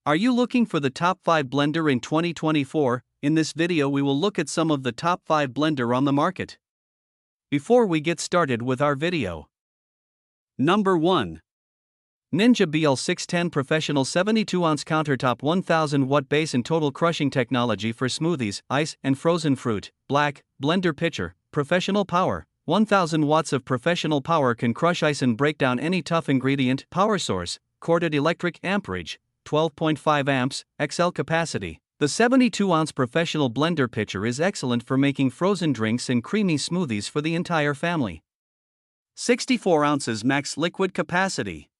Are you looking for the top 5 blender in 2024? In this video we will look at some of the top 5 blender on the market. Before we get started with our video. Number 1. Ninja BL610 Professional 72-ounce Countertop 1000 watt base and total crushing technology for smoothies, ice, and frozen fruit. Black, blender pitcher, professional power. 1000 watts of professional power can crush ice and break down any tough ingredient. Power source, corded electric amperage, 12.5 amps, XL capacity. The 72-ounce professional blender pitcher is excellent for making frozen drinks and creamy smoothies for the entire family. 64 ounces max liquid capacity.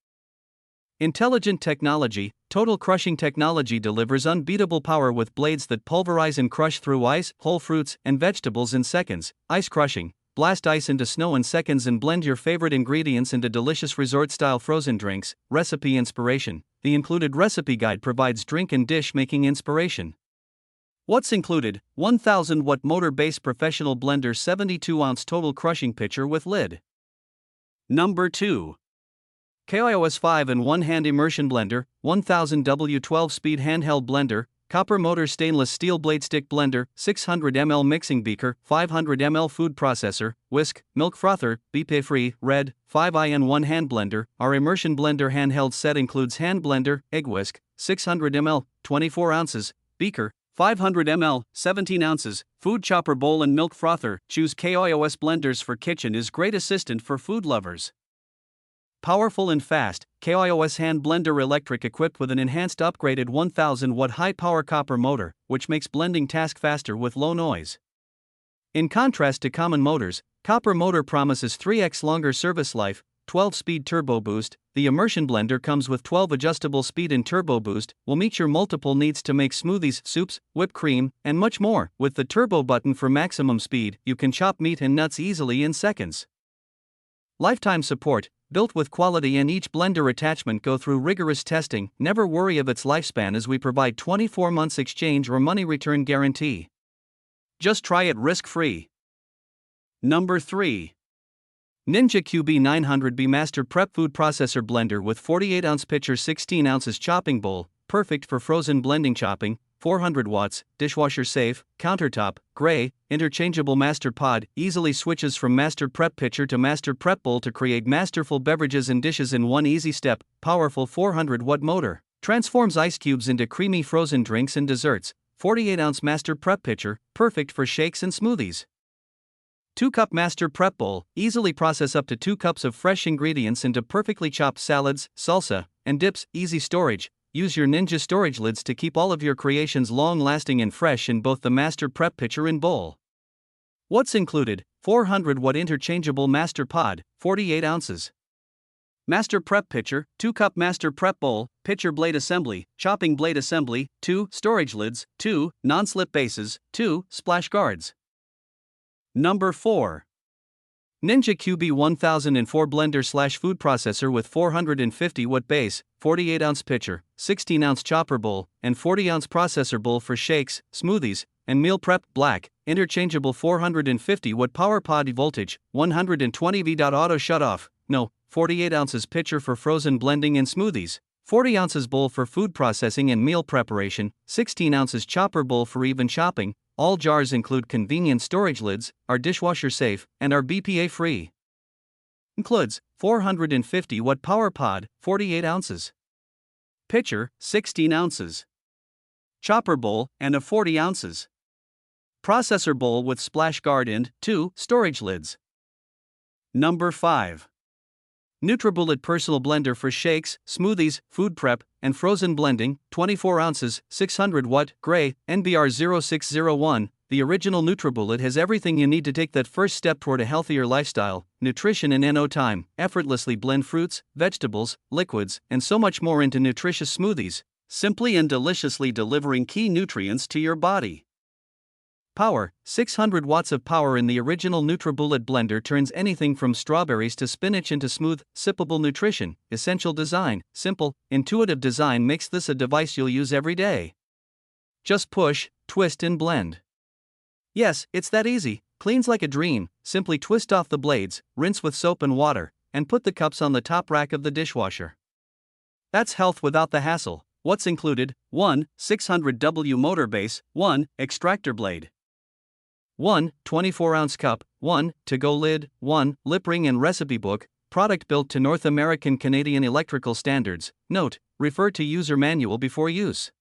Intelligent technology, total crushing technology delivers unbeatable power with blades that pulverize and crush through ice, whole fruits, and vegetables in seconds. Ice crushing, blast ice into snow in seconds and blend your favorite ingredients into delicious resort-style frozen drinks. Recipe inspiration. The included recipe guide provides drink and dish making inspiration. What's included? 1000 watt motor base professional blender 72-ounce total crushing pitcher with lid. Number 2. KOIOS 5-in-1 hand immersion blender, 1000 W12 speed handheld blender, copper motor stainless steel blade stick blender, 600 ml mixing beaker, 500 ml food processor, whisk, milk frother, BPA-free, red, 5-in-1 hand blender. Our immersion blender handheld set includes hand blender, egg whisk, 600 ml, 24 ounces, beaker, 500 ml, 17 ounces, food chopper bowl and milk frother. Choose KOIOS blenders for kitchen is great assistant for food lovers. Powerful and fast, KOIOS hand blender electric equipped with an enhanced upgraded 1000 watt high power copper motor, which makes blending task faster with low noise. In contrast to common motors, copper motor promises 3x longer service life, 12-speed turbo boost. The immersion blender comes with 12 adjustable speed and turbo boost, will meet your multiple needs to make smoothies, soups, whipped cream, and much more. With the turbo button for maximum speed, you can chop meat and nuts easily in seconds. Lifetime support, built with quality, and each blender attachment go through rigorous testing. Never worry of its lifespan as we provide 24 months exchange or money return guarantee. Just try it risk-free. Number 3. Ninja QB900B Master Prep Food Processor Blender with 48-ounce pitcher 16 ounces chopping bowl, perfect for frozen blending chopping, 400 watts, dishwasher safe, countertop, gray, interchangeable master pod, easily switches from master prep pitcher to master prep bowl to create masterful beverages and dishes in one easy step. Powerful 400 watt motor, transforms ice cubes into creamy frozen drinks and desserts. 48-ounce master prep pitcher, perfect for shakes and smoothies. 2-cup master prep bowl, easily process up to 2 cups of fresh ingredients into perfectly chopped salads, salsa, and dips. Easy storage. Use your Ninja storage lids to keep all of your creations long-lasting and fresh in both the master prep pitcher and bowl. What's included? 400 watt interchangeable master pod, 48 ounces. Master prep pitcher, 2-cup master prep bowl, pitcher blade assembly, chopping blade assembly, 2 storage lids, 2 non-slip bases, 2 splash guards. Number 4. Ninja QB 1004 blender / food processor with 450 watt base, 48-ounce pitcher, 16-ounce chopper bowl, and 40-ounce processor bowl for shakes, smoothies, and meal prep. Black, interchangeable 450 watt power pod voltage, 120 V. Auto shut off. No, 48 ounces pitcher for frozen blending and smoothies, 40 ounces bowl for food processing and meal preparation, 16 ounces chopper bowl for even chopping. All jars include convenient storage lids, are dishwasher safe, and are BPA free. Includes 450 watt power pod, 48 ounces. Pitcher, 16 ounces. Chopper bowl, and a 40 ounces. Processor bowl with splash guard and 2 storage lids. Number 5. Nutribullet personal blender for shakes, smoothies, food prep, and frozen blending, 24 ounces, 600 watt, gray, NBR 0601. The original Nutribullet has everything you need to take that first step toward a healthier lifestyle. Nutrition in no time. Effortlessly blend fruits, vegetables, liquids, and so much more into nutritious smoothies, simply and deliciously delivering key nutrients to your body. Power, 600 watts of power in the original Nutribullet blender turns anything from strawberries to spinach into smooth, sippable nutrition. Essential design, simple, intuitive design makes this a device you'll use every day. Just push, twist and blend. Yes, it's that easy. Cleans like a dream. Simply twist off the blades, rinse with soap and water, and put the cups on the top rack of the dishwasher. That's health without the hassle. What's included? 1. 600W motor base, 1. Extractor blade. 1. 24-ounce cup, 1. To-go lid, 1. Lip ring and recipe book, product built to North American Canadian electrical standards. Note, refer to user manual before use.